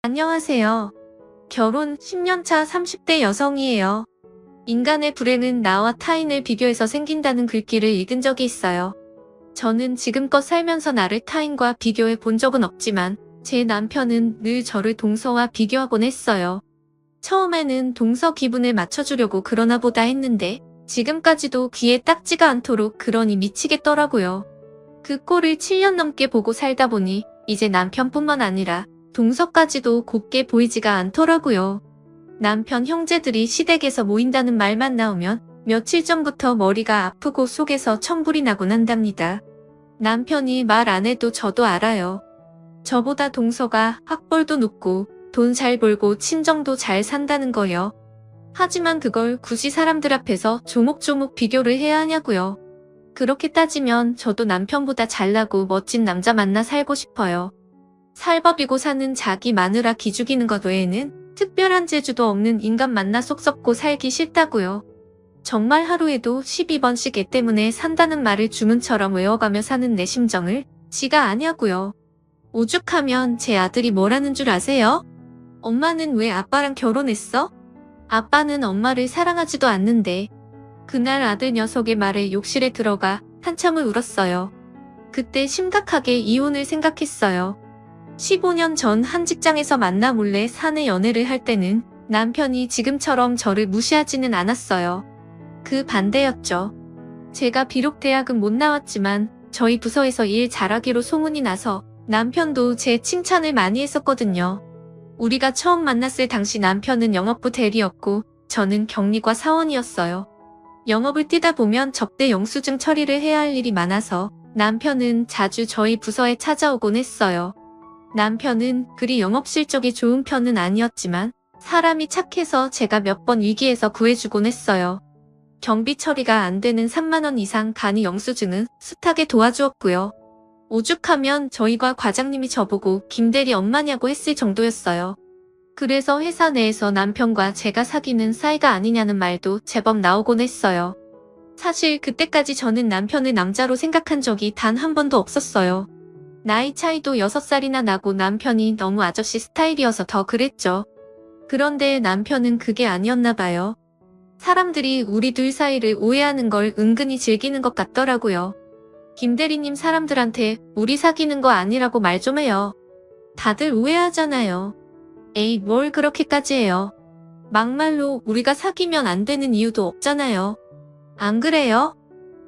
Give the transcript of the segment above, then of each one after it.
안녕하세요. 결혼 10년차 30대 여성이에요. 인간의 불행은 나와 타인을 비교해서 생긴다는 글귀를 읽은 적이 있어요. 저는 지금껏 살면서 나를 타인과 비교해 본 적은 없지만 제 남편은 늘 저를 동서와 비교하곤 했어요. 처음에는 동서 기분을 맞춰주려고 그러나 보다 했는데 지금까지도 귀에 딱지가 않도록 그러니 미치겠더라고요. 그 꼴을 7년 넘게 보고 살다 보니 이제 남편뿐만 아니라 동서까지도 곱게 보이지가 않더라고요. 남편 형제들이 시댁에서 모인다는 말만 나오면 며칠 전부터 머리가 아프고 속에서 천불이 나곤 한답니다. 남편이 말 안 해도 저도 알아요. 저보다 동서가 학벌도 높고 돈 잘 벌고 친정도 잘 산다는 거요. 하지만 그걸 굳이 사람들 앞에서 조목조목 비교를 해야 하냐고요. 그렇게 따지면 저도 남편보다 잘나고 멋진 남자 만나 살고 싶어요. 살법이고 사는 자기 마누라 기죽이는 것 외에는 특별한 재주도 없는 인간 만나 속 썩고 살기 싫다고요. 정말 하루에도 12번씩 애 때문에 산다는 말을 주문처럼 외워가며 사는 내 심정을 지가 아냐고요. 오죽하면 제 아들이 뭐라는 줄 아세요? 엄마는 왜 아빠랑 결혼했어? 아빠는 엄마를 사랑하지도 않는데. 그날 아들 녀석의 말에 욕실에 들어가 한참을 울었어요. 그때 심각하게 이혼을 생각했어요. 15년 전 한 직장에서 만나 몰래 사내 연애를 할 때는 남편이 지금처럼 저를 무시하지는 않았어요. 그 반대였죠. 제가 비록 대학은 못 나왔지만 저희 부서에서 일 잘하기로 소문이 나서 남편도 제 칭찬을 많이 했었거든요. 우리가 처음 만났을 당시 남편은 영업부 대리였고 저는 격리과 사원이었어요. 영업을 뛰다 보면 접대 영수증 처리를 해야 할 일이 많아서 남편은 자주 저희 부서에 찾아오곤 했어요. 남편은 그리 영업 실적이 좋은 편은 아니었지만 사람이 착해서 제가 몇 번 위기에서 구해주곤 했어요. 경비 처리가 안 되는 3만 원 이상 간이 영수증은 숱하게 도와주었고요. 오죽하면 저희과 과장님이 저보고 김대리 엄마냐고 했을 정도였어요. 그래서 회사 내에서 남편과 제가 사귀는 사이가 아니냐는 말도 제법 나오곤 했어요. 사실 그때까지 저는 남편을 남자로 생각한 적이 단 한 번도 없었어요. 나이 차이도 6살이나 나고 남편이 너무 아저씨 스타일이어서 더 그랬죠. 그런데 남편은 그게 아니었나 봐요. 사람들이 우리 둘 사이를 오해하는 걸 은근히 즐기는 것 같더라고요. 김대리님 사람들한테 우리 사귀는 거 아니라고 말 좀 해요. 다들 오해하잖아요. 에이, 뭘 그렇게까지 해요. 막말로 우리가 사귀면 안 되는 이유도 없잖아요. 안 그래요?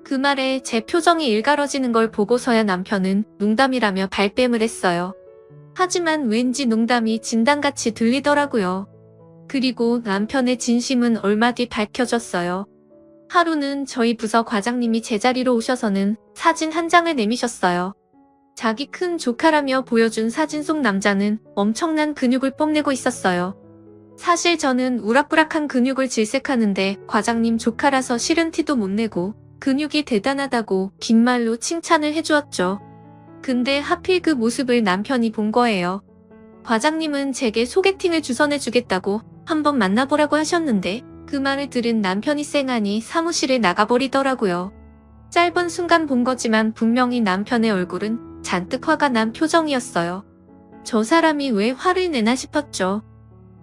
그 말에 제 표정이 일갈어지는 걸 보고서야 남편은 농담이라며 발뺌을 했어요. 하지만 왠지 농담이 진담같이 들리더라고요. 그리고 남편의 진심은 얼마 뒤 밝혀졌어요. 하루는 저희 부서 과장님이 제자리로 오셔서는 사진 한 장을 내미셨어요. 자기 큰 조카라며 보여준 사진 속 남자는 엄청난 근육을 뽐내고 있었어요. 사실 저는 우락부락한 근육을 질색하는데 과장님 조카라서 싫은 티도 못 내고 근육이 대단하다고 긴 말로 칭찬을 해주었죠. 근데 하필 그 모습을 남편이 본 거예요. 과장님은 제게 소개팅을 주선해주겠다고 한번 만나보라고 하셨는데 그 말을 들은 남편이 쌩하니 사무실에 나가버리더라고요. 짧은 순간 본 거지만 분명히 남편의 얼굴은 잔뜩 화가 난 표정이었어요. 저 사람이 왜 화를 내나 싶었죠.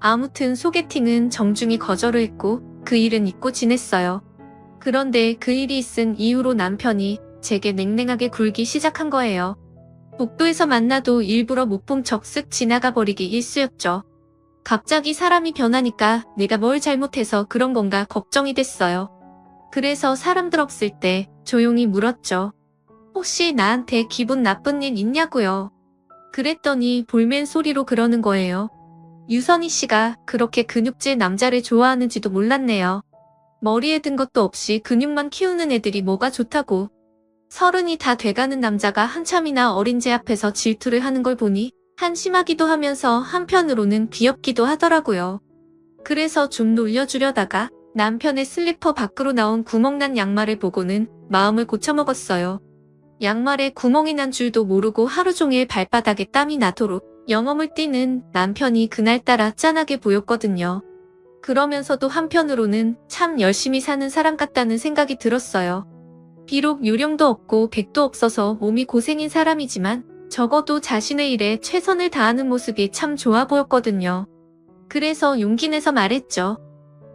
아무튼 소개팅은 정중히 거절을 했고 그 일은 잊고 지냈어요. 그런데 그 일이 있은 이후로 남편이 제게 냉랭하게 굴기 시작한 거예요. 복도에서 만나도 일부러 못 본 척 쓱 지나가 버리기 일쑤였죠. 갑자기 사람이 변하니까 내가 뭘 잘못해서 그런 건가 걱정이 됐어요. 그래서 사람들 없을 때 조용히 물었죠. 혹시 나한테 기분 나쁜 일 있냐고요. 그랬더니 볼멘 소리로 그러는 거예요. 유선희 씨가 그렇게 근육질 남자를 좋아하는지도 몰랐네요. 머리에 든 것도 없이 근육만 키우는 애들이 뭐가 좋다고. 30이 다 돼가는 남자가 한참이나 어린 제 앞에서 질투를 하는 걸 보니 한심하기도 하면서 한편으로는 귀엽기도 하더라고요. 그래서 좀 놀려주려다가 남편의 슬리퍼 밖으로 나온 구멍난 양말을 보고는 마음을 고쳐먹었어요. 양말에 구멍이 난 줄도 모르고 하루 종일 발바닥에 땀이 나도록 영험을 뛰는 남편이 그날따라 짠하게 보였거든요. 그러면서도 한편으로는 참 열심히 사는 사람 같다는 생각이 들었어요. 비록 요령도 없고 백도 없어서 몸이 고생인 사람이지만 적어도 자신의 일에 최선을 다하는 모습이 참 좋아 보였거든요. 그래서 용기 내서 말했죠.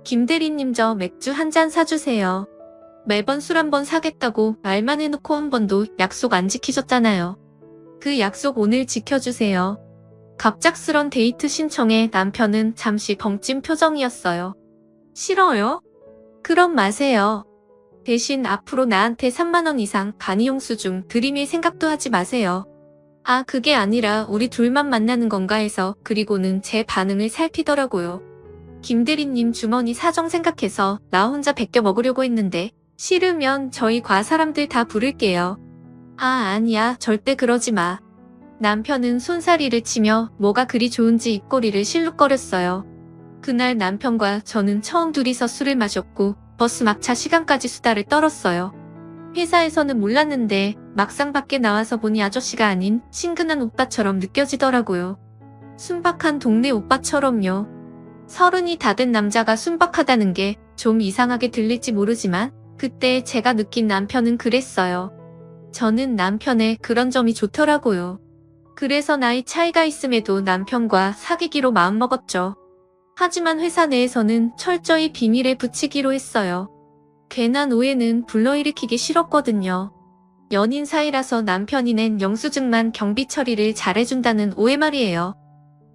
김 대리님 저 맥주 한 잔 사주세요. 매번 술 한 번 사겠다고 말만 해놓고 한 번도 약속 안 지키셨잖아요. 그 약속 오늘 지켜주세요. 갑작스런 데이트 신청에 남편은 잠시 벙찐 표정이었어요. 싫어요? 그럼 마세요. 대신 앞으로 나한테 3만 원 이상 간이용수증 드림일 생각도 하지 마세요. 아 그게 아니라 우리 둘만 만나는 건가 해서 그리고는 제 반응을 살피더라고요. 김대리님 주머니 사정 생각해서 나 혼자 베껴 먹으려고 했는데 싫으면 저희 과 사람들 다 부를게요. 아 아니야 절대 그러지 마. 남편은 손사리를 치며 뭐가 그리 좋은지 입꼬리를 실룩거렸어요. 그날 남편과 저는 처음 둘이서 술을 마셨고 버스 막차 시간까지 수다를 떨었어요. 회사에서는 몰랐는데 막상 밖에 나와서 보니 아저씨가 아닌 친근한 오빠처럼 느껴지더라고요. 순박한 동네 오빠처럼요. 30이 다 된 남자가 순박하다는 게 좀 이상하게 들릴지 모르지만 그때 제가 느낀 남편은 그랬어요. 저는 남편의 그런 점이 좋더라고요. 그래서 나이 차이가 있음에도 남편과 사귀기로 마음먹었죠. 하지만 회사 내에서는 철저히 비밀에 붙이기로 했어요. 괜한 오해는 불러일으키기 싫었거든요. 연인 사이라서 남편이 낸 영수증만 경비 처리를 잘해준다는 오해 말이에요.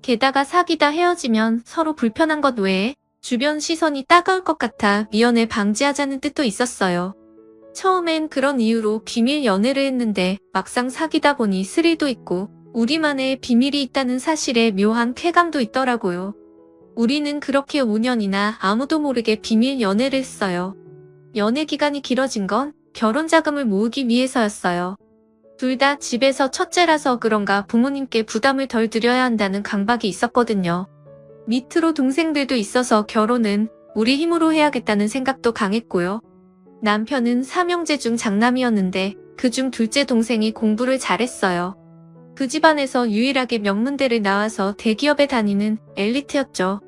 게다가 사귀다 헤어지면 서로 불편한 것 외에 주변 시선이 따가울 것 같아 미연에 방지하자는 뜻도 있었어요. 처음엔 그런 이유로 비밀 연애를 했는데 막상 사귀다 보니 스릴도 있고 우리만의 비밀이 있다는 사실에 묘한 쾌감도 있더라고요. 우리는 그렇게 5년이나 아무도 모르게 비밀 연애를 했어요. 연애 기간이 길어진 건 결혼 자금을 모으기 위해서였어요. 둘 다 집에서 첫째라서 그런가 부모님께 부담을 덜 드려야 한다는 강박이 있었거든요. 밑으로 동생들도 있어서 결혼은 우리 힘으로 해야겠다는 생각도 강했고요. 남편은 3형제 중 장남이었는데 그중 둘째 동생이 공부를 잘했어요. 그 집안에서 유일하게 명문대를 나와서 대기업에 다니는 엘리트였죠.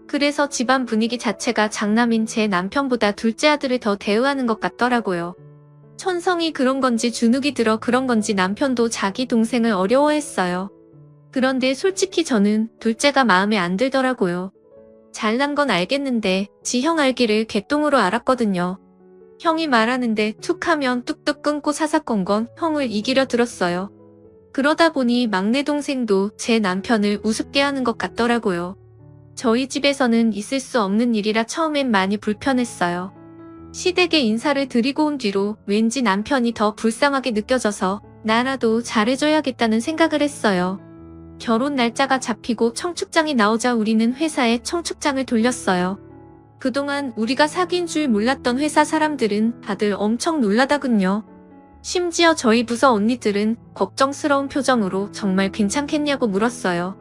그래서 집안 분위기 자체가 장남인 제 남편보다 둘째 아들을 더 대우하는 것 같더라고요. 천성이 그런 건지 주눅이 들어 그런 건지 남편도 자기 동생을 어려워했어요. 그런데 솔직히 저는 둘째가 마음에 안 들더라고요. 잘난 건 알겠는데 지 형 알기를 개똥으로 알았거든요. 형이 말하는데 툭 하면 뚝뚝 끊고 사사건건 형을 이기려 들었어요. 그러다 보니 막내 동생도 제 남편을 우습게 하는 것 같더라고요. 저희 집에서는 있을 수 없는 일이라 처음엔 많이 불편했어요. 시댁에 인사를 드리고 온 뒤로 왠지 남편이 더 불쌍하게 느껴져서 나라도 잘해줘야겠다는 생각을 했어요. 결혼 날짜가 잡히고 청축장이 나오자 우리는 회사에 청축장을 돌렸어요. 그동안 우리가 사귄 줄 몰랐던 회사 사람들은 다들 엄청 놀라더군요. 심지어 저희 부서 언니들은 걱정스러운 표정으로 정말 괜찮겠냐고 물었어요.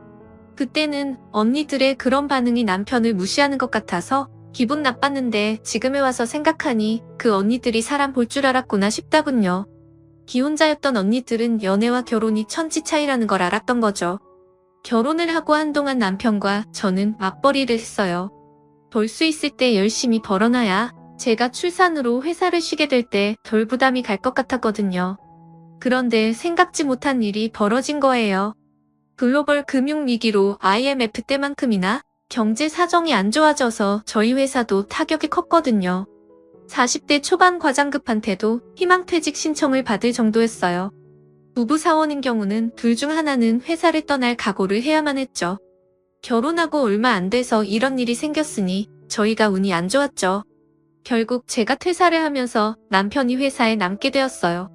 그때는 언니들의 그런 반응이 남편을 무시하는 것 같아서 기분 나빴는데 지금에 와서 생각하니 그 언니들이 사람 볼 줄 알았구나 싶다군요. 기혼자였던 언니들은 연애와 결혼이 천지 차이라는 걸 알았던 거죠. 결혼을 하고 한동안 남편과 저는 맞벌이를 했어요. 벌 수 있을 때 열심히 벌어놔야 제가 출산으로 회사를 쉬게 될 때 덜 부담이 갈 것 같았거든요. 그런데 생각지 못한 일이 벌어진 거예요. 글로벌 금융위기로 IMF 때만큼이나 경제 사정이 안 좋아져서 저희 회사도 타격이 컸거든요. 40대 초반 과장급한테도 희망퇴직 신청을 받을 정도였어요. 부부 사원인 경우는 둘 중 하나는 회사를 떠날 각오를 해야만 했죠. 결혼하고 얼마 안 돼서 이런 일이 생겼으니 저희가 운이 안 좋았죠. 결국 제가 퇴사를 하면서 남편이 회사에 남게 되었어요.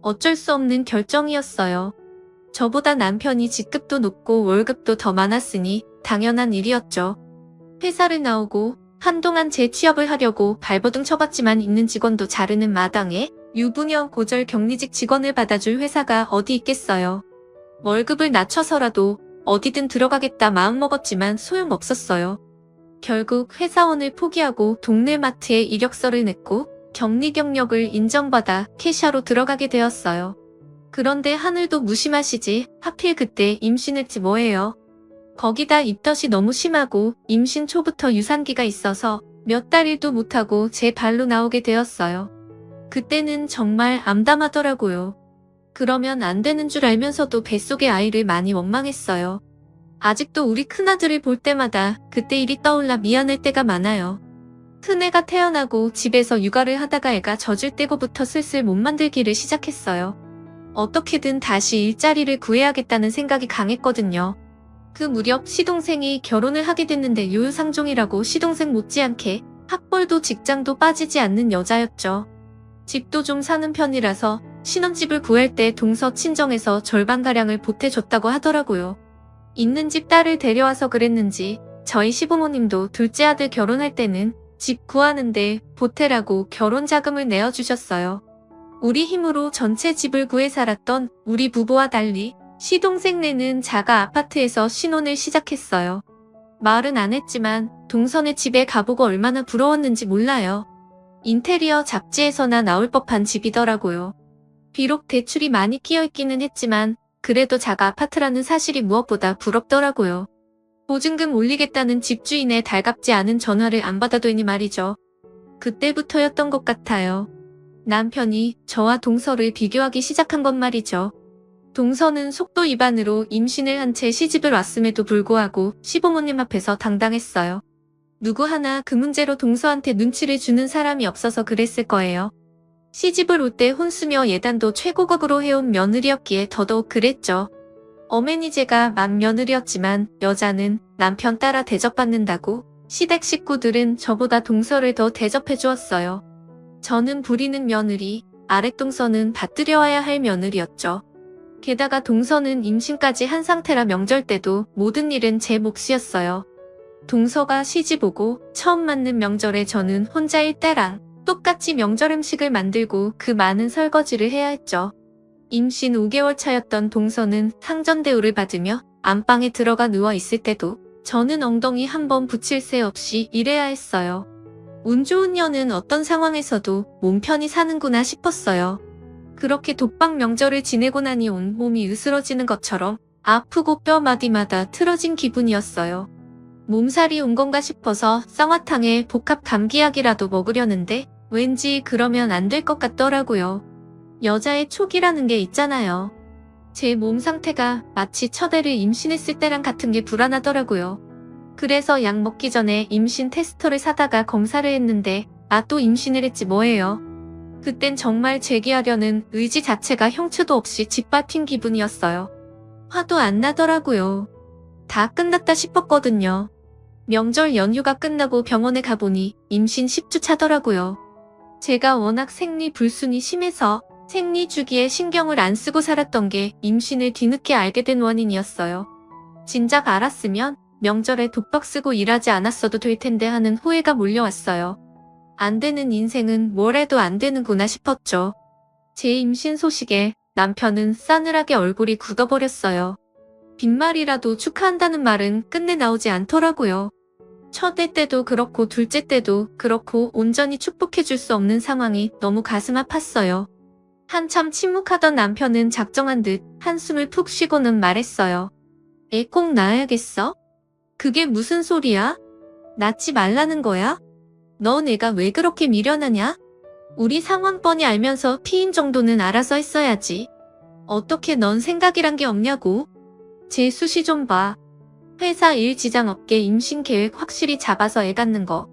어쩔 수 없는 결정이었어요. 저보다 남편이 직급도 높고 월급도 더 많았으니 당연한 일이었죠. 회사를 나오고 한동안 재취업을 하려고 발버둥 쳐봤지만 있는 직원도 자르는 마당에 유부녀 고졸 격리직 직원을 받아줄 회사가 어디 있겠어요. 월급을 낮춰서라도 어디든 들어가겠다 마음먹었지만 소용없었어요. 결국 회사원을 포기하고 동네 마트에 이력서를 냈고 격리 경력을 인정받아 캐셔로 들어가게 되었어요. 그런데 하늘도 무심하시지 하필 그때 임신했지 뭐예요. 거기다 입덧이 너무 심하고 임신 초부터 유산기가 있어서 몇 달 일도 못하고 제 발로 나오게 되었어요. 그때는 정말 암담하더라고요. 그러면 안 되는 줄 알면서도 뱃속의 아이를 많이 원망했어요. 아직도 우리 큰아들을 볼 때마다 그때 일이 떠올라 미안할 때가 많아요. 큰애가 태어나고 집에서 육아를 하다가 애가 젖을 때고부터 슬슬 몸 만들기를 시작했어요. 어떻게든 다시 일자리를 구해야겠다는 생각이 강했거든요. 그 무렵 시동생이 결혼을 하게 됐는데 요유상종이라고 시동생 못지않게 학벌도 직장도 빠지지 않는 여자였죠. 집도 좀 사는 편이라서 신혼집을 구할 때 동서 친정에서 절반가량을 보태줬다고 하더라고요. 있는 집 딸을 데려와서 그랬는지 저희 시부모님도 둘째 아들 결혼할 때는 집 구하는데 보태라고 결혼 자금을 내어주셨어요. 우리 힘으로 전체 집을 구해 살았던 우리 부부와 달리 시동생네는 자가 아파트에서 신혼을 시작했어요. 말은 안 했지만 동선의 집에 가보고 얼마나 부러웠는지 몰라요. 인테리어 잡지에서나 나올 법한 집이더라고요. 비록 대출이 많이 끼어있기는 했지만 그래도 자가 아파트라는 사실이 무엇보다 부럽더라고요. 보증금 올리겠다는 집주인의 달갑지 않은 전화를 안 받아도니 말이죠. 그때부터였던 것 같아요. 남편이 저와 동서를 비교하기 시작한 건 말이죠. 동서는 속도 위반으로 임신을 한 채 시집을 왔음에도 불구하고 시부모님 앞에서 당당했어요. 누구 하나 그 문제로 동서한테 눈치를 주는 사람이 없어서 그랬을 거예요. 시집을 올 때 혼수며 예단도 최고급으로 해온 며느리였기에 더더욱 그랬죠. 어메니제가 맏며느리였지만 여자는 남편 따라 대접받는다고 시댁 식구들은 저보다 동서를 더 대접해 주었어요. 저는 부리는 며느리, 아랫동서는 받들여와야 할 며느리였죠. 게다가 동서는 임신까지 한 상태라 명절 때도 모든 일은 제 몫이었어요. 동서가 시집 오고 처음 맞는 명절에 저는 혼자일 때랑 똑같이 명절 음식을 만들고 그 많은 설거지를 해야 했죠. 임신 5개월 차였던 동서는 상전대우를 받으며 안방에 들어가 누워 있을 때도 저는 엉덩이 한번 붙일 새 없이 일해야 했어요. 운 좋은 년은 어떤 상황에서도 몸 편히 사는구나 싶었어요. 그렇게 독박 명절을 지내고 나니 온 몸이 으스러지는 것처럼 아프고 뼈마디마다 틀어진 기분이었어요. 몸살이 온 건가 싶어서 쌍화탕에 복합 감기약이라도 먹으려는데 왠지 그러면 안 될 것 같더라고요. 여자의 촉이라는 게 있잖아요. 제 몸 상태가 마치 첫 애를 임신했을 때랑 같은 게 불안하더라고요. 그래서 약 먹기 전에 임신 테스터를 사다가 검사를 했는데 또 임신을 했지 뭐예요. 그땐 정말 재기하려는 의지 자체가 형체도 없이 짓밟힌 기분이었어요. 화도 안 나더라고요. 다 끝났다 싶었거든요. 명절 연휴가 끝나고 병원에 가보니 임신 10주 차더라고요. 제가 워낙 생리 불순이 심해서 생리 주기에 신경을 안 쓰고 살았던 게 임신을 뒤늦게 알게 된 원인이었어요. 진작 알았으면 명절에 독박 쓰고 일하지 않았어도 될 텐데 하는 후회가 몰려왔어요. 안 되는 인생은 뭘 해도 안 되는구나 싶었죠. 제 임신 소식에 남편은 싸늘하게 얼굴이 굳어버렸어요. 빈말이라도 축하한다는 말은 끝내 나오지 않더라고요. 첫 애 때도 그렇고 둘째 때도 그렇고 온전히 축복해줄 수 없는 상황이 너무 가슴 아팠어요. 한참 침묵하던 남편은 작정한 듯 한숨을 푹 쉬고는 말했어요. 애 꼭 낳아야겠어? 그게 무슨 소리야? 낳지 말라는 거야? 너 내가 왜 그렇게 미련하냐? 우리 상황 뻔히 알면서 피임 정도는 알아서 했어야지. 어떻게 넌 생각이란 게 없냐고? 제 수시 좀 봐. 회사 일 지장 없게 임신 계획 확실히 잡아서 애 갖는 거.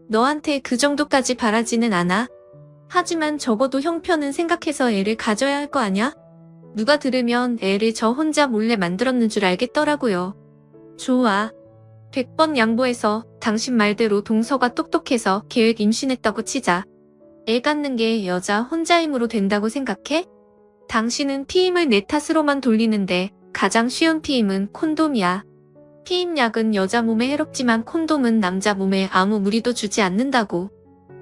너한테 그 정도까지 바라지는 않아. 하지만 적어도 형편은 생각해서 애를 가져야 할 거 아냐? 누가 들으면 애를 저 혼자 몰래 만들었는 줄 알겠더라고요. 좋아. 100번 양보해서 당신 말대로 동서가 똑똑해서 계획 임신했다고 치자. 애 갖는 게 여자 혼자 힘으로 된다고 생각해? 당신은 피임을 내 탓으로만 돌리는데 가장 쉬운 피임은 콘돔이야. 피임약은 여자 몸에 해롭지만 콘돔은 남자 몸에 아무 무리도 주지 않는다고.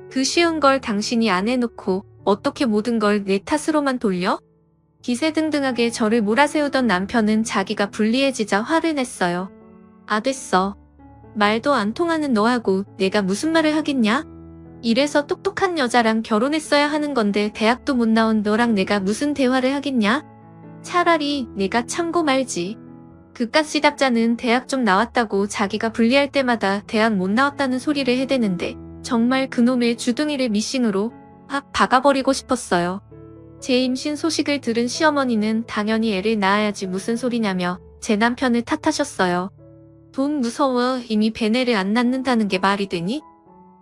그 쉬운 걸 당신이 안 해놓고 어떻게 모든 걸 내 탓으로만 돌려? 기세등등하게 저를 몰아세우던 남편은 자기가 불리해지자 화를 냈어요. 아 됐어. 말도 안 통하는 너하고 내가 무슨 말을 하겠냐? 이래서 똑똑한 여자랑 결혼했어야 하는 건데 대학도 못 나온 너랑 내가 무슨 대화를 하겠냐? 차라리 내가 참고 말지. 그깟 시답자는 대학 좀 나왔다고 자기가 불리할 때마다 대학 못 나왔다는 소리를 해대는데 정말 그놈의 주둥이를 미싱으로 확 박아버리고 싶었어요. 제 임신 소식을 들은 시어머니는 당연히 애를 낳아야지 무슨 소리냐며 제 남편을 탓하셨어요. 돈 무서워, 이미 배내를 안 낳는다는 게 말이 되니?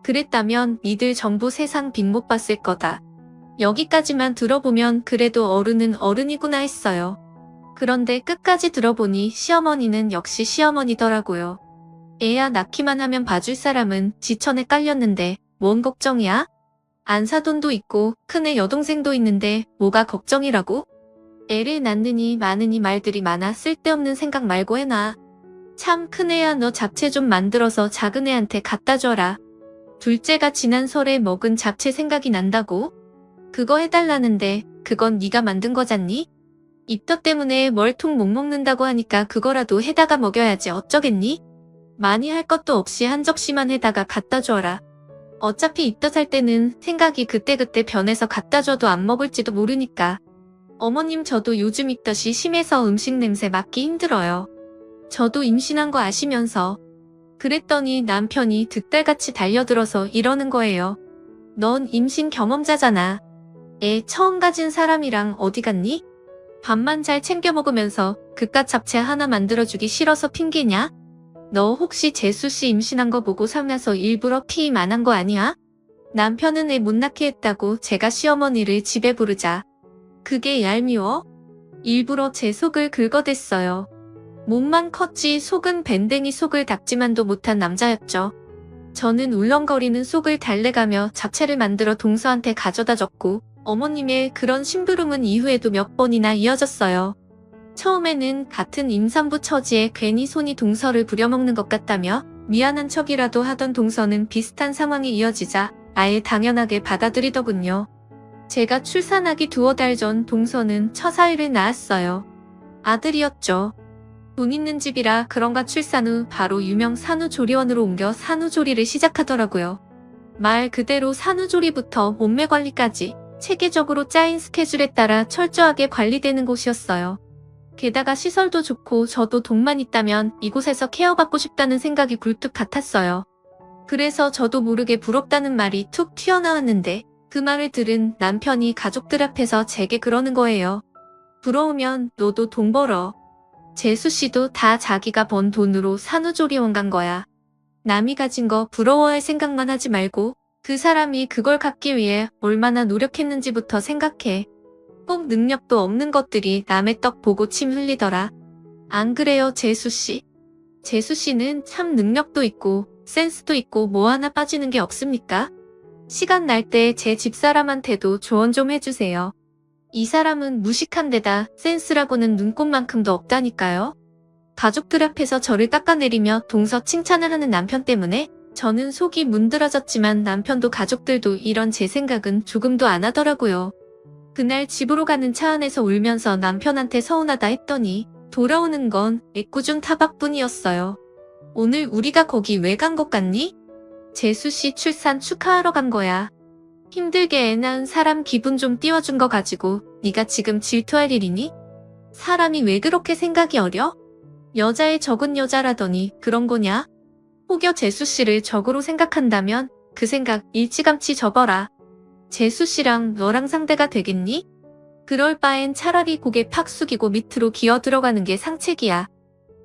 그랬다면 니들 전부 세상 빚 못 봤을 거다. 여기까지만 들어보면 그래도 어른은 어른이구나 했어요. 그런데 끝까지 들어보니 시어머니는 역시 시어머니더라고요. 애야 낳기만 하면 봐줄 사람은 지천에 깔렸는데 뭔 걱정이야? 안 사돈도 있고 큰애 여동생도 있는데 뭐가 걱정이라고? 애를 낳느니 마느니 말들이 많아 쓸데없는 생각 말고 해놔. 참 큰애야, 너 잡채 좀 만들어서 작은애한테 갖다 줘라. 둘째가 지난 설에 먹은 잡채 생각이 난다고? 그거 해달라는데 그건 네가 만든 거잖니? 입덧 때문에 멀통 못 먹는다고 하니까 그거라도 해다가 먹여야지 어쩌겠니? 많이 할 것도 없이 한 접시만 해다가 갖다 줘라. 어차피 입덧할 때는 생각이 그때그때 변해서 갖다 줘도 안 먹을지도 모르니까. 어머님, 저도 요즘 입덧이 심해서 음식 냄새 맡기 힘들어요. 저도 임신한 거 아시면서. 그랬더니 남편이 득달같이 달려들어서 이러는 거예요. 넌 임신 경험자잖아. 애 처음 가진 사람이랑 어디 갔니? 밥만 잘 챙겨 먹으면서 그깟 잡채 하나 만들어주기 싫어서 핑계냐? 너 혹시 재수씨 임신한 거 보고 살면서 일부러 피임 안 한 거 아니야? 남편은 애 못 낳게 했다고 제가 시어머니를 집에 부르자. 그게 얄미워? 일부러 제 속을 긁어댔어요. 몸만 컸지 속은 밴댕이 속을 닦지만도 못한 남자였죠. 저는 울렁거리는 속을 달래가며 잡채를 만들어 동서한테 가져다 줬고 어머님의 그런 심부름은 이후에도 몇 번이나 이어졌어요. 처음에는 같은 임산부 처지에 괜히 손이 동서를 부려먹는 것 같다며 미안한 척이라도 하던 동서는 비슷한 상황이 이어지자 아예 당연하게 받아들이더군요. 제가 출산하기 2달 전 동서는 처사위를 낳았어요. 아들이었죠. 돈 있는 집이라 그런가 출산 후 바로 유명 산후조리원으로 옮겨 산후조리를 시작하더라고요. 말 그대로 산후조리부터 몸매 관리까지 체계적으로 짜인 스케줄에 따라 철저하게 관리되는 곳이었어요. 게다가 시설도 좋고 저도 돈만 있다면 이곳에서 케어받고 싶다는 생각이 굴뚝 같았어요. 그래서 저도 모르게 부럽다는 말이 툭 튀어나왔는데 그 말을 들은 남편이 가족들 앞에서 제게 그러는 거예요. 부러우면 너도 돈 벌어. 재수씨도 다 자기가 번 돈으로 산후조리원 간 거야. 남이 가진 거 부러워할 생각만 하지 말고 그 사람이 그걸 갖기 위해 얼마나 노력했는지부터 생각해. 꼭 능력도 없는 것들이 남의 떡 보고 침 흘리더라. 안 그래요, 재수씨? 재수씨는 참 능력도 있고 센스도 있고 뭐 하나 빠지는 게 없습니까? 시간 날 때 제 집사람한테도 조언 좀 해주세요. 이 사람은 무식한 데다 센스라고는 눈꼽만큼도 없다니까요. 가족들 앞에서 저를 닦아내리며 동서 칭찬을 하는 남편 때문에 저는 속이 문드러졌지만 남편도 가족들도 이런 제 생각은 조금도 안 하더라고요. 그날 집으로 가는 차 안에서 울면서 남편한테 서운하다 했더니 돌아오는 건 애꿎은 타박뿐이었어요. 오늘 우리가 거기 왜 간 것 같니? 재수씨 출산 축하하러 간 거야. 힘들게 애 낳은 사람 기분 좀 띄워준 거 가지고 네가 지금 질투할 일이니? 사람이 왜 그렇게 생각이 어려? 여자의 적은 여자라더니 그런 거냐? 혹여 재수씨를 적으로 생각한다면 그 생각 일찌감치 접어라. 재수씨랑 너랑 상대가 되겠니? 그럴 바엔 차라리 고개 팍 숙이고 밑으로 기어 들어가는 게 상책이야.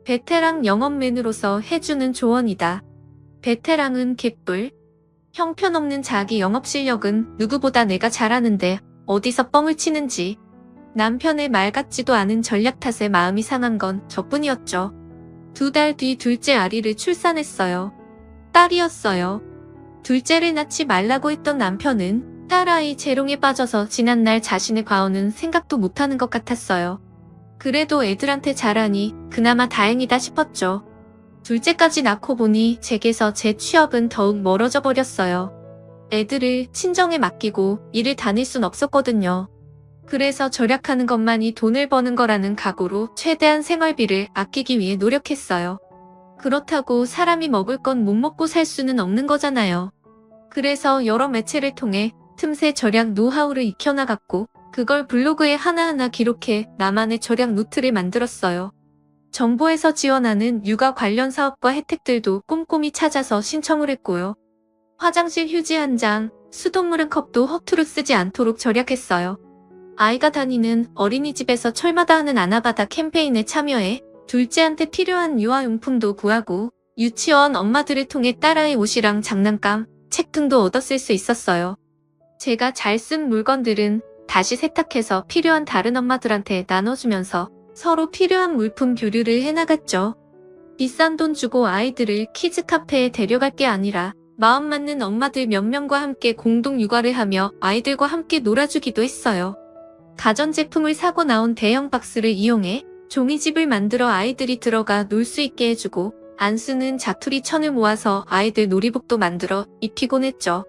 베테랑 영업맨으로서 해주는 조언이다. 베테랑은 개뿔. 형편없는 자기 영업 실력은 누구보다 내가 잘하는데 어디서 뻥을 치는지. 남편의 말 같지도 않은 전략 탓에 마음이 상한 건 저뿐이었죠. 2달 뒤 둘째 아리를 출산했어요. 딸이었어요. 둘째를 낳지 말라고 했던 남편은 딸아이 재롱에 빠져서 지난날 자신의 과언은 생각도 못하는 것 같았어요. 그래도 애들한테 잘하니 그나마 다행이다 싶었죠. 둘째까지 낳고 보니 제게서 제 취업은 더욱 멀어져 버렸어요. 애들을 친정에 맡기고 일을 다닐 순 없었거든요. 그래서 절약하는 것만이 돈을 버는 거라는 각오로 최대한 생활비를 아끼기 위해 노력했어요. 그렇다고 사람이 먹을 건 못 먹고 살 수는 없는 거잖아요. 그래서 여러 매체를 통해 틈새 절약 노하우를 익혀나갔고 그걸 블로그에 하나하나 기록해 나만의 절약 노트를 만들었어요. 정부에서 지원하는 육아 관련 사업과 혜택들도 꼼꼼히 찾아서 신청을 했고요. 화장실 휴지 한 장, 수돗물 한 컵도 허투루 쓰지 않도록 절약했어요. 아이가 다니는 어린이집에서 철마다 하는 아나바다 캠페인에 참여해 둘째한테 필요한 유아용품도 구하고 유치원 엄마들을 통해 딸아이 옷이랑 장난감, 책 등도 얻었을 수 있었어요. 제가 잘 쓴 물건들은 다시 세탁해서 필요한 다른 엄마들한테 나눠주면서 서로 필요한 물품 교류를 해나갔죠. 비싼 돈 주고 아이들을 키즈 카페에 데려갈 게 아니라 마음 맞는 엄마들 몇 명과 함께 공동 육아를 하며 아이들과 함께 놀아주기도 했어요. 가전제품을 사고 나온 대형 박스를 이용해 종이집을 만들어 아이들이 들어가 놀 수 있게 해주고 안 쓰는 자투리 천을 모아서 아이들 놀이복도 만들어 입히곤 했죠.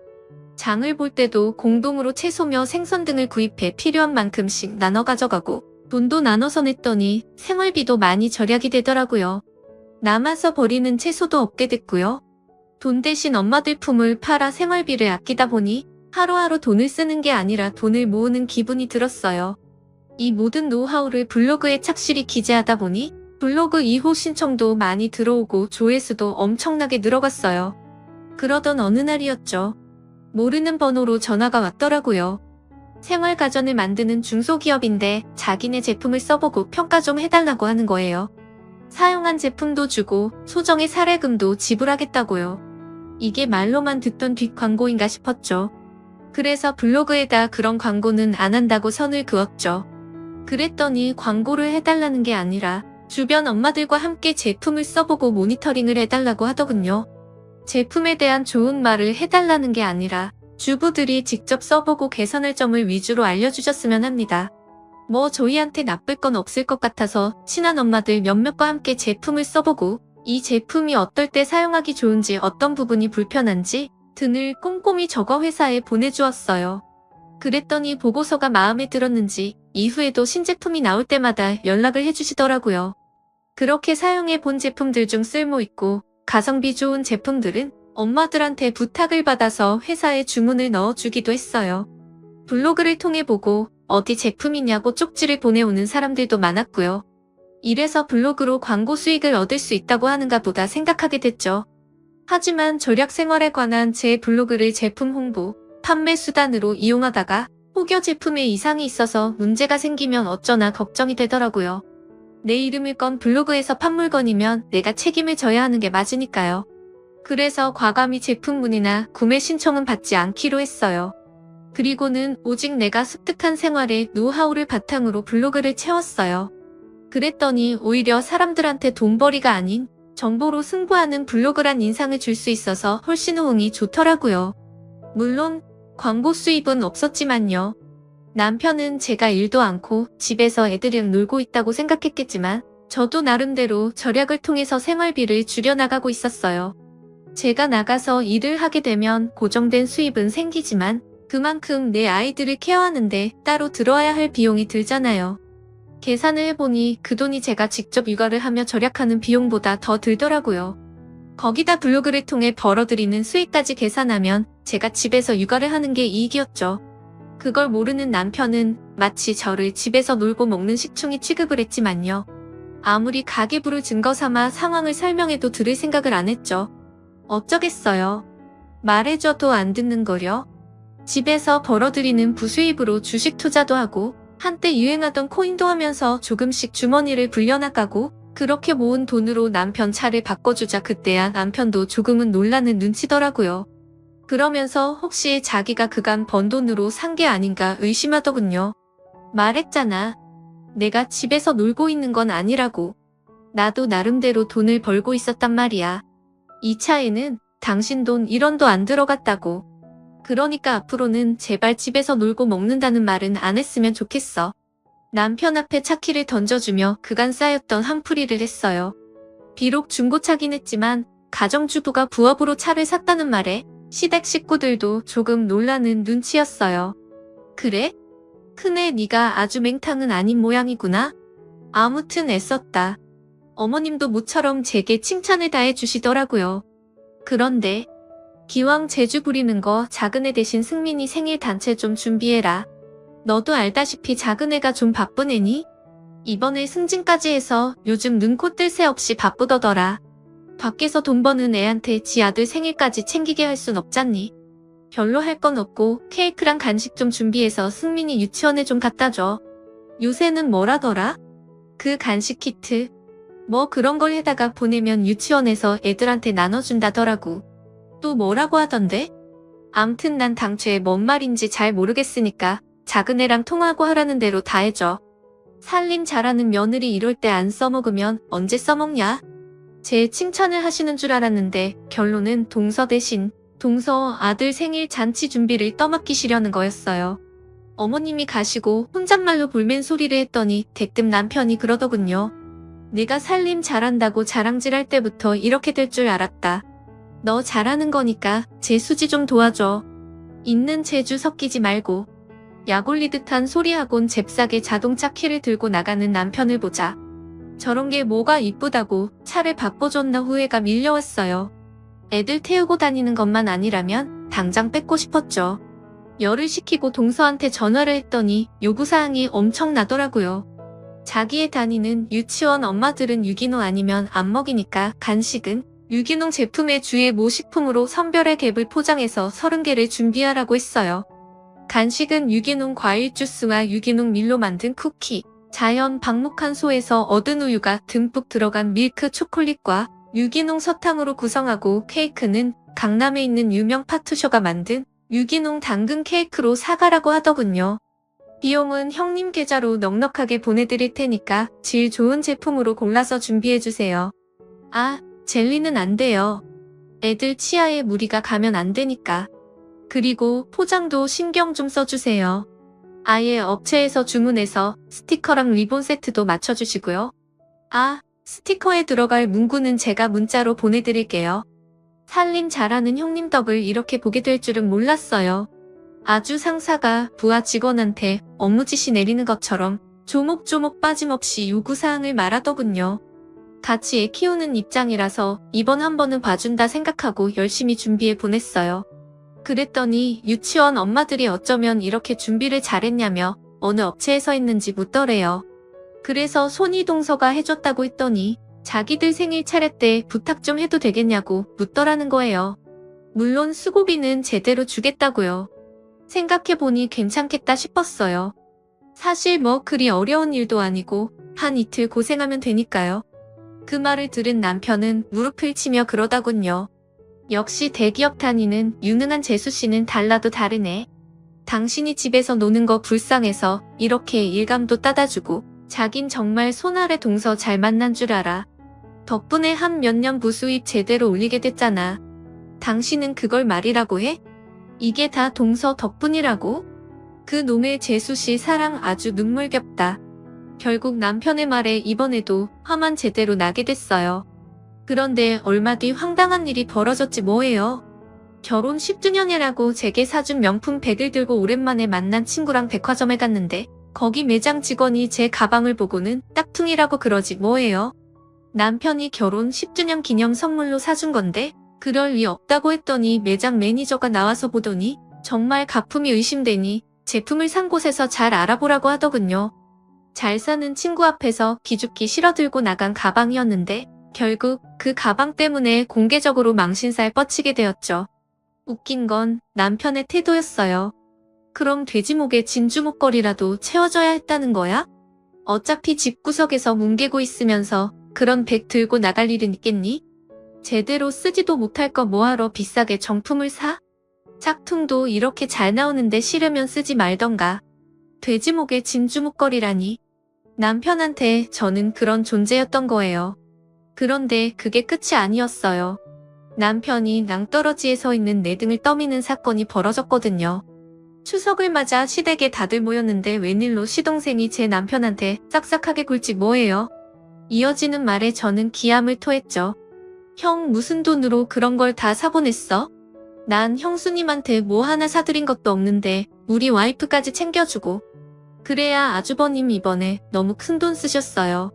장을 볼 때도 공동으로 채소며 생선 등을 구입해 필요한 만큼씩 나눠 가져가고 돈도 나눠서 냈더니 생활비도 많이 절약이 되더라고요. 남아서 버리는 채소도 없게 됐고요. 돈 대신 엄마들 품을 팔아 생활비를 아끼다 보니 하루하루 돈을 쓰는 게 아니라 돈을 모으는 기분이 들었어요. 이 모든 노하우를 블로그에 착실히 기재하다 보니 블로그 2호 신청도 많이 들어오고 조회수도 엄청나게 늘어갔어요. 그러던 어느 날이었죠. 모르는 번호로 전화가 왔더라고요. 생활가전을 만드는 중소기업인데 자기네 제품을 써보고 평가 좀 해달라고 하는 거예요. 사용한 제품도 주고 소정의 사례금도 지불하겠다고요. 이게 말로만 듣던 뒷광고인가 싶었죠. 그래서 블로그에다 그런 광고는 안 한다고 선을 그었죠. 그랬더니 광고를 해달라는 게 아니라 주변 엄마들과 함께 제품을 써보고 모니터링을 해달라고 하더군요. 제품에 대한 좋은 말을 해달라는 게 아니라 주부들이 직접 써보고 개선할 점을 위주로 알려주셨으면 합니다. 뭐 저희한테 나쁠 건 없을 것 같아서 친한 엄마들 몇몇과 함께 제품을 써보고 이 제품이 어떨 때 사용하기 좋은지 어떤 부분이 불편한지 등을 꼼꼼히 적어 회사에 보내주었어요. 그랬더니 보고서가 마음에 들었는지 이후에도 신제품이 나올 때마다 연락을 해주시더라고요. 그렇게 사용해 본 제품들 중 쓸모있고 가성비 좋은 제품들은 엄마들한테 부탁을 받아서 회사에 주문을 넣어주기도 했어요. 블로그를 통해 보고 어디 제품이냐고 쪽지를 보내오는 사람들도 많았고요. 이래서 블로그로 광고 수익을 얻을 수 있다고 하는가 보다 생각하게 됐죠. 하지만 절약 생활에 관한 제 블로그를 제품 홍보, 판매 수단으로 이용하다가 혹여 제품에 이상이 있어서 문제가 생기면 어쩌나 걱정이 되더라고요. 내 이름을 건 블로그에서 판 물건이면 내가 책임을 져야 하는 게 맞으니까요. 그래서 과감히 제품 문의나 구매 신청은 받지 않기로 했어요. 그리고는 오직 내가 습득한 생활의 노하우를 바탕으로 블로그를 채웠어요. 그랬더니 오히려 사람들한테 돈벌이가 아닌 정보로 승부하는 블로그란 인상을 줄 수 있어서 훨씬 호응이 좋더라고요. 물론 광고 수입은 없었지만요. 남편은 제가 일도 않고 집에서 애들이랑 놀고 있다고 생각했겠지만 저도 나름대로 절약을 통해서 생활비를 줄여나가고 있었어요. 제가 나가서 일을 하게 되면 고정된 수입은 생기지만 그만큼 내 아이들을 케어하는데 따로 들어야 할 비용이 들잖아요. 계산을 해보니 그 돈이 제가 직접 육아를 하며 절약하는 비용보다 더 들더라고요. 거기다 블로그를 통해 벌어들이는 수익까지 계산하면 제가 집에서 육아를 하는 게 이익이었죠. 그걸 모르는 남편은 마치 저를 집에서 놀고 먹는 식충이 취급을 했지만요. 아무리 가계부를 증거 삼아 상황을 설명해도 들을 생각을 안 했죠. 어쩌겠어요. 말해줘도 안 듣는 거려. 집에서 벌어들이는 부수입으로 주식 투자도 하고 한때 유행하던 코인도 하면서 조금씩 주머니를 불려나가고 그렇게 모은 돈으로 남편 차를 바꿔주자 그때야 남편도 조금은 놀라는 눈치더라고요. 그러면서 혹시 자기가 그간 번 돈으로 산 게 아닌가 의심하더군요. 말했잖아. 내가 집에서 놀고 있는 건 아니라고. 나도 나름대로 돈을 벌고 있었단 말이야. 이 차에는 당신 돈 1원도 안 들어갔다고. 그러니까 앞으로는 제발 집에서 놀고 먹는다는 말은 안 했으면 좋겠어. 남편 앞에 차키를 던져주며 그간 쌓였던 한풀이를 했어요. 비록 중고차긴 했지만 가정주부가 부업으로 차를 샀다는 말에 시댁 식구들도 조금 놀라는 눈치였어요. 그래? 큰애 네가 아주 맹탕은 아닌 모양이구나. 아무튼 애썼다. 어머님도 모처럼 제게 칭찬을 다 해주시더라고요. 그런데 기왕 재주 부리는 거 작은애 대신 승민이 생일 단체 좀 준비해라. 너도 알다시피 작은애가 좀 바쁜 애니? 이번에 승진까지 해서 요즘 눈코 뜰 새 없이 바쁘더더라. 밖에서 돈 버는 애한테 지 아들 생일까지 챙기게 할 순 없잖니. 별로 할 건 없고 케이크랑 간식 좀 준비해서 승민이 유치원에 좀 갖다 줘. 요새는 뭐라더라? 그 간식 키트. 뭐 그런 걸 해다가 보내면 유치원에서 애들한테 나눠준다더라고. 또 뭐라고 하던데? 암튼 난 당최 뭔 말인지 잘 모르겠으니까 작은 애랑 통화하고 하라는 대로 다 해줘. 살림 잘하는 며느리 이럴 때 안 써먹으면 언제 써먹냐? 제 칭찬을 하시는 줄 알았는데 결론은 동서 대신 동서 아들 생일 잔치 준비를 떠맡기시려는 거였어요. 어머님이 가시고 혼잣말로 볼멘 소리를 했더니 대뜸 남편이 그러더군요. 내가 살림 잘한다고 자랑질할 때부터 이렇게 될 줄 알았다. 너 잘하는 거니까 제 수지 좀 도와줘. 있는 재주 섞이지 말고. 약 올리듯한 소리하곤 잽싸게 자동차 키를 들고 나가는 남편을 보자. 저런 게 뭐가 이쁘다고 차를 바꿔줬나 후회가 밀려왔어요. 애들 태우고 다니는 것만 아니라면 당장 뺏고 싶었죠. 열을 식히고 동서한테 전화를 했더니 요구사항이 엄청나더라고요. 자기의 다니는 유치원 엄마들은 유기농 아니면 안 먹이니까 간식은 유기농 제품의 주의 모식품으로 선별의 갭을 포장해서 30개를 준비하라고 했어요. 간식은 유기농 과일 주스와 유기농 밀로 만든 쿠키, 자연 방목한 소에서 얻은 우유가 듬뿍 들어간 밀크 초콜릿과 유기농 설탕으로 구성하고 케이크는 강남에 있는 유명 파투셔가 만든 유기농 당근 케이크로 사가라고 하더군요. 비용은 형님 계좌로 넉넉하게 보내드릴 테니까 질 좋은 제품으로 골라서 준비해주세요. 아, 젤리는 안 돼요. 애들 치아에 무리가 가면 안 되니까. 그리고 포장도 신경 좀 써주세요. 아예 업체에서 주문해서 스티커랑 리본 세트도 맞춰주시고요. 아, 스티커에 들어갈 문구는 제가 문자로 보내드릴게요. 살림 잘하는 형님 덕을 이렇게 보게 될 줄은 몰랐어요. 아주 상사가 부하 직원한테 업무 지시 내리는 것처럼 조목조목 빠짐없이 요구사항을 말하더군요. 같이 애 키우는 입장이라서 이번 한 번은 봐준다 생각하고 열심히 준비해 보냈어요. 그랬더니 유치원 엄마들이 어쩌면 이렇게 준비를 잘했냐며 어느 업체에서 했는지 묻더래요. 그래서 손이동서가 해줬다고 했더니 자기들 생일 차례 때 부탁 좀 해도 되겠냐고 묻더라는 거예요. 물론 수고비는 제대로 주겠다고요. 생각해보니 괜찮겠다 싶었어요. 사실 뭐 그리 어려운 일도 아니고 한 이틀 고생하면 되니까요. 그 말을 들은 남편은 무릎을 치며 그러다군요. 역시 대기업 다니는 유능한 재수씨는 달라도 다르네. 당신이 집에서 노는 거 불쌍해서 이렇게 일감도 따다주고 자긴 정말 손아래 동서 잘 만난 줄 알아. 덕분에 한 몇 년 부수입 제대로 올리게 됐잖아. 당신은 그걸 말이라고 해? 이게 다 동서 덕분이라고? 그 놈의 재수씨 사랑 아주 눈물겹다. 결국 남편의 말에 이번에도 화만 제대로 나게 됐어요. 그런데 얼마 뒤 황당한 일이 벌어졌지 뭐예요. 결혼 10주년이라고 제게 사준 명품 백을 들고 오랜만에 만난 친구랑 백화점에 갔는데 거기 매장 직원이 제 가방을 보고는 짝퉁이라고 그러지 뭐예요. 남편이 결혼 10주년 기념 선물로 사준 건데 그럴 리 없다고 했더니 매장 매니저가 나와서 보더니 정말 가품이 의심되니 제품을 산 곳에서 잘 알아보라고 하더군요. 잘 사는 친구 앞에서 기죽기 싫어 들고 나간 가방이었는데 결국 그 가방 때문에 공개적으로 망신살 뻗치게 되었죠. 웃긴 건 남편의 태도였어요. 그럼 돼지목에 진주 목걸이라도 채워줘야 했다는 거야? 어차피 집구석에서 뭉개고 있으면서 그런 백 들고 나갈 일은 있겠니? 제대로 쓰지도 못할 거 뭐하러 비싸게 정품을 사? 짝퉁도 이렇게 잘 나오는데 싫으면 쓰지 말던가. 돼지목에 진주 목걸이라니. 남편한테 저는 그런 존재였던 거예요. 그런데 그게 끝이 아니었어요. 남편이 낭떠러지에 서 있는 내 등을 떠미는 사건이 벌어졌거든요. 추석을 맞아 시댁에 다들 모였는데 웬일로 시동생이 제 남편한테 싹싹하게 굴지 뭐예요. 이어지는 말에 저는 기함을 토했죠. 형 무슨 돈으로 그런 걸 다 사보냈어? 난 형수님한테 뭐 하나 사드린 것도 없는데 우리 와이프까지 챙겨주고. 그래야 아주버님 이번에 너무 큰돈 쓰셨어요.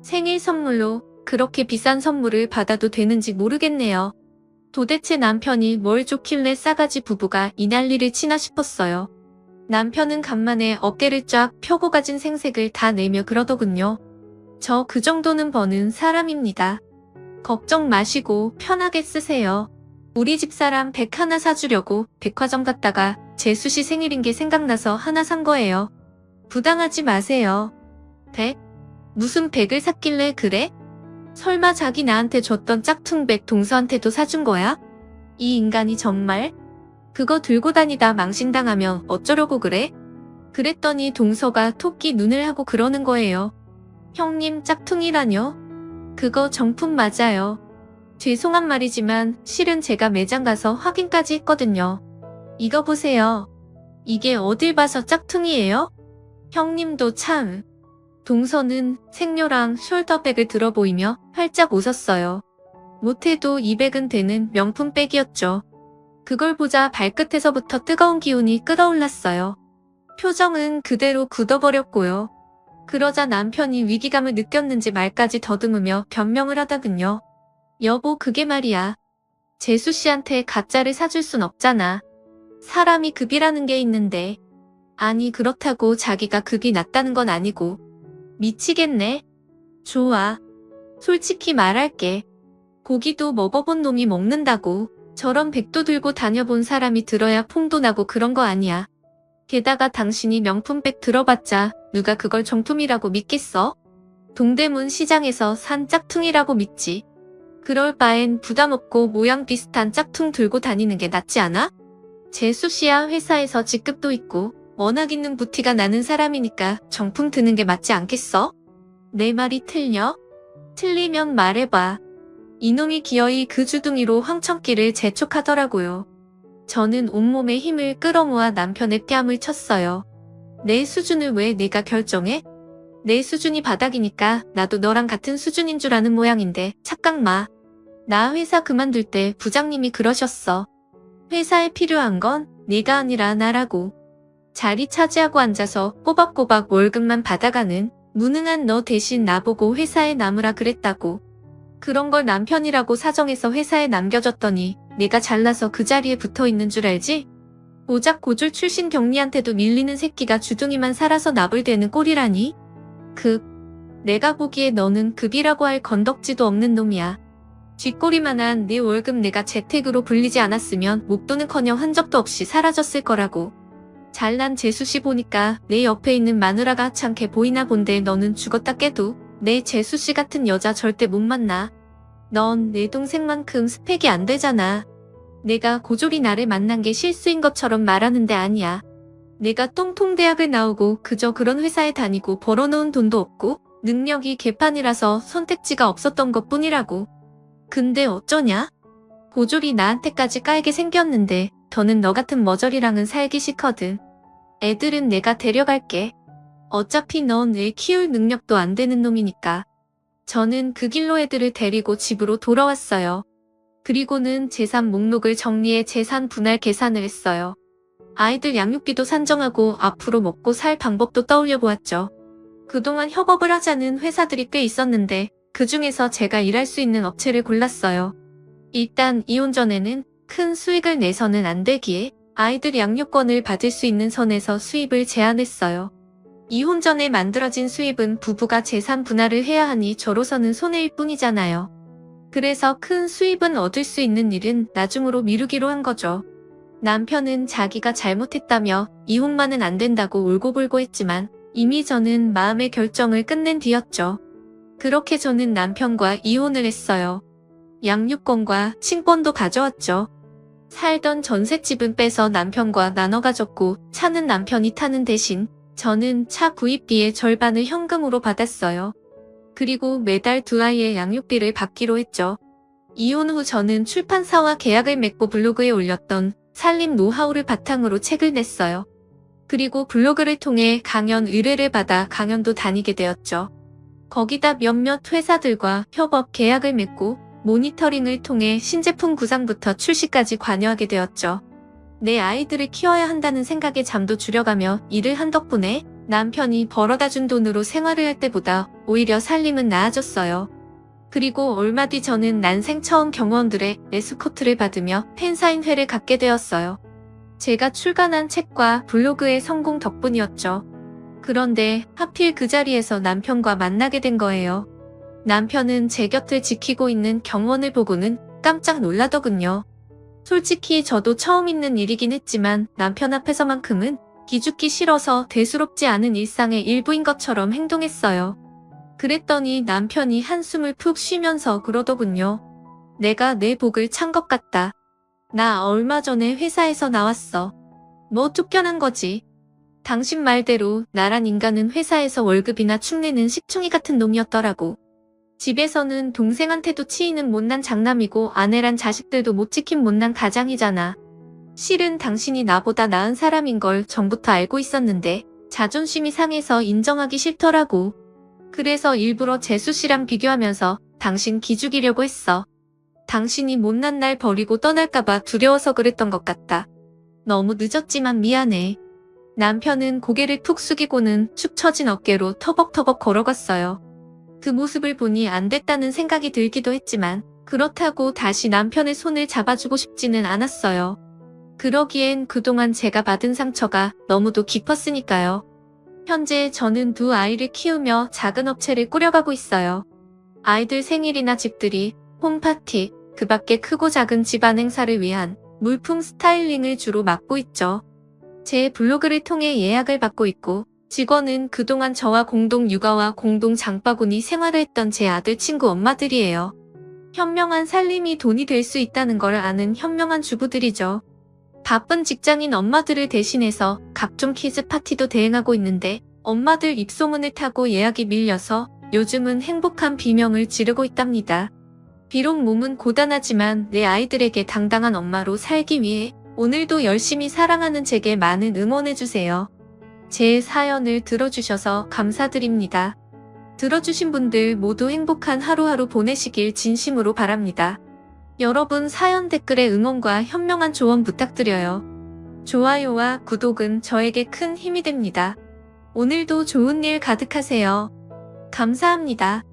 생일 선물로 그렇게 비싼 선물을 받아도 되는지 모르겠네요. 도대체 남편이 뭘 좋길래 싸가지 부부가 이 난리를 치나 싶었어요. 남편은 간만에 어깨를 쫙 펴고 가진 생색을 다 내며 그러더군요. 저 그 정도는 버는 사람입니다. 걱정 마시고 편하게 쓰세요. 우리 집사람 백 하나 사주려고 백화점 갔다가 재수 씨 생일인 게 생각나서 하나 산 거예요. 부당하지 마세요. 백? 무슨 백을 샀길래 그래? 설마 자기 나한테 줬던 짝퉁백 동서한테도 사준 거야? 이 인간이 정말? 그거 들고 다니다 망신당하면 어쩌려고 그래? 그랬더니 동서가 토끼 눈을 하고 그러는 거예요. 형님 짝퉁이라뇨? 그거 정품 맞아요. 죄송한 말이지만 실은 제가 매장 가서 확인까지 했거든요. 이거 보세요. 이게 어딜 봐서 짝퉁이에요? 형님도 참. 동서는 생료랑 숄더백을 들어 보이며 활짝 웃었어요. 못해도 200은 되는 명품 백이었죠. 그걸 보자 발끝에서부터 뜨거운 기운이 끓어올랐어요. 표정은 그대로 굳어버렸고요. 그러자 남편이 위기감을 느꼈는지 말까지 더듬으며 변명을 하더군요. 여보, 그게 말이야. 재수 씨한테 가짜를 사줄 순 없잖아. 사람이 급이라는 게 있는데. 아니, 그렇다고 자기가 급이 낮다는 건 아니고. 미치겠네. 좋아. 솔직히 말할게. 고기도 먹어본 놈이 먹는다고. 저런 백도 들고 다녀본 사람이 들어야 폼도 나고 그런 거 아니야. 게다가 당신이 명품백 들어봤자 누가 그걸 정품이라고 믿겠어? 동대문 시장에서 산 짝퉁이라고 믿지. 그럴 바엔 부담 없고 모양 비슷한 짝퉁 들고 다니는 게 낫지 않아? 재수 씨야 회사에서 직급도 있고 워낙 있는 부티가 나는 사람이니까 정품 드는 게 맞지 않겠어? 내 말이 틀려? 틀리면 말해봐. 이놈이 기어이 그 주둥이로 황천길을 재촉하더라고요. 저는 온몸에 힘을 끌어모아 남편의 뺨을 쳤어요. 내 수준을 왜 내가 결정해? 내 수준이 바닥이니까 나도 너랑 같은 수준인 줄 아는 모양인데 착각 마. 나 회사 그만둘 때 부장님이 그러셨어. 회사에 필요한 건 네가 아니라 나라고. 자리 차지하고 앉아서 꼬박꼬박 월급만 받아가는 무능한 너 대신 나보고 회사에 남으라 그랬다고. 그런 걸 남편이라고 사정해서 회사에 남겨줬더니 내가 잘나서 그 자리에 붙어있는 줄 알지? 오작 고졸 출신 경리한테도 밀리는 새끼가 주둥이만 살아서 나불대는 꼴이라니? 내가 보기에 너는 급이라고 할 건덕지도 없는 놈이야. 쥐꼬리만한 네 월급 내가 재택으로 불리지 않았으면 목돈은커녕 흔적도 없이 사라졌을 거라고. 잘난 재수씨 보니까 내 옆에 있는 마누라가 하찮게 보이나 본데 너는 죽었다 깨도 내 재수씨 같은 여자 절대 못 만나. 넌 내 동생만큼 스펙이 안 되잖아. 내가 고졸이 나를 만난 게 실수인 것처럼 말하는데 아니야. 내가 똥통대학을 나오고 그저 그런 회사에 다니고 벌어놓은 돈도 없고 능력이 개판이라서 선택지가 없었던 것뿐이라고. 근데 어쩌냐? 고졸이 나한테까지 깔게 생겼는데 더는 너 같은 머저리랑은 살기 싫거든. 애들은 내가 데려갈게. 어차피 넌 애 키울 능력도 안 되는 놈이니까. 저는 그 길로 애들을 데리고 집으로 돌아왔어요. 그리고는 재산 목록을 정리해 재산 분할 계산을 했어요. 아이들 양육비도 산정하고 앞으로 먹고 살 방법도 떠올려 보았죠. 그동안 협업을 하자는 회사들이 꽤 있었는데 그 중에서 제가 일할 수 있는 업체를 골랐어요. 일단 이혼 전에는 큰 수익을 내서는 안 되기에 아이들 양육권을 받을 수 있는 선에서 수입을 제한했어요. 이혼 전에 만들어진 수입은 부부가 재산 분할을 해야 하니 저로서는 손해일 뿐이잖아요. 그래서 큰 수입은 얻을 수 있는 일은 나중으로 미루기로 한 거죠. 남편은 자기가 잘못했다며 이혼만은 안 된다고 울고불고 했지만 이미 저는 마음의 결정을 끝낸 뒤였죠. 그렇게 저는 남편과 이혼을 했어요. 양육권과 친권도 가져왔죠. 살던 전셋집은 빼서 남편과 나눠 가졌고 차는 남편이 타는 대신 저는 차 구입비의 절반을 현금으로 받았어요. 그리고 매달 두 아이의 양육비를 받기로 했죠. 이혼 후 저는 출판사와 계약을 맺고 블로그에 올렸던 살림 노하우를 바탕으로 책을 냈어요. 그리고 블로그를 통해 강연 의뢰를 받아 강연도 다니게 되었죠. 거기다 몇몇 회사들과 협업 계약을 맺고 모니터링을 통해 신제품 구상부터 출시까지 관여하게 되었죠. 내 아이들을 키워야 한다는 생각에 잠도 줄여가며 일을 한 덕분에 남편이 벌어다 준 돈으로 생활을 할 때보다 오히려 살림은 나아졌어요. 그리고 얼마 뒤 저는 난생 처음 경호원들의 에스코트를 받으며 팬사인회를 갖게 되었어요. 제가 출간한 책과 블로그의 성공 덕분이었죠. 그런데 하필 그 자리에서 남편과 만나게 된 거예요. 남편은 제 곁을 지키고 있는 경호원을 보고는 깜짝 놀라더군요. 솔직히 저도 처음 있는 일이긴 했지만 남편 앞에서만큼은 기죽기 싫어서 대수롭지 않은 일상의 일부인 것처럼 행동했어요. 그랬더니 남편이 한숨을 푹 쉬면서 그러더군요. 내가 내 복을 찬 것 같다. 나 얼마 전에 회사에서 나왔어. 뭐 쫓겨난 거지. 당신 말대로 나란 인간은 회사에서 월급이나 축내는 식충이 같은 놈이었더라고. 집에서는 동생한테도 치이는 못난 장남이고 아내란 자식들도 못 지킨 못난 가장이잖아. 실은 당신이 나보다 나은 사람인 걸 전부터 알고 있었는데 자존심이 상해서 인정하기 싫더라고. 그래서 일부러 재수 씨랑 비교하면서 당신 기죽이려고 했어. 당신이 못난 날 버리고 떠날까봐 두려워서 그랬던 것 같다. 너무 늦었지만 미안해. 남편은 고개를 푹 숙이고는 축 처진 어깨로 터벅터벅 걸어갔어요. 그 모습을 보니 안 됐다는 생각이 들기도 했지만 그렇다고 다시 남편의 손을 잡아주고 싶지는 않았어요. 그러기엔 그동안 제가 받은 상처가 너무도 깊었으니까요. 현재 저는 두 아이를 키우며 작은 업체를 꾸려가고 있어요. 아이들 생일이나 집들이, 홈파티, 그 밖에 크고 작은 집안 행사를 위한 물품 스타일링을 주로 맡고 있죠. 제 블로그를 통해 예약을 받고 있고 직원은 그동안 저와 공동 육아와 공동 장바구니 생활을 했던 제 아들 친구 엄마들이에요. 현명한 살림이 돈이 될 수 있다는 걸 아는 현명한 주부들이죠. 바쁜 직장인 엄마들을 대신해서 각종 키즈 파티도 대행하고 있는데 엄마들 입소문을 타고 예약이 밀려서 요즘은 행복한 비명을 지르고 있답니다. 비록 몸은 고단하지만 내 아이들에게 당당한 엄마로 살기 위해 오늘도 열심히 사랑하는 제게 많은 응원해주세요. 제 사연을 들어주셔서 감사드립니다. 들어주신 분들 모두 행복한 하루하루 보내시길 진심으로 바랍니다. 여러분 사연 댓글에 응원과 현명한 조언 부탁드려요. 좋아요와 구독은 저에게 큰 힘이 됩니다. 오늘도 좋은 일 가득하세요. 감사합니다.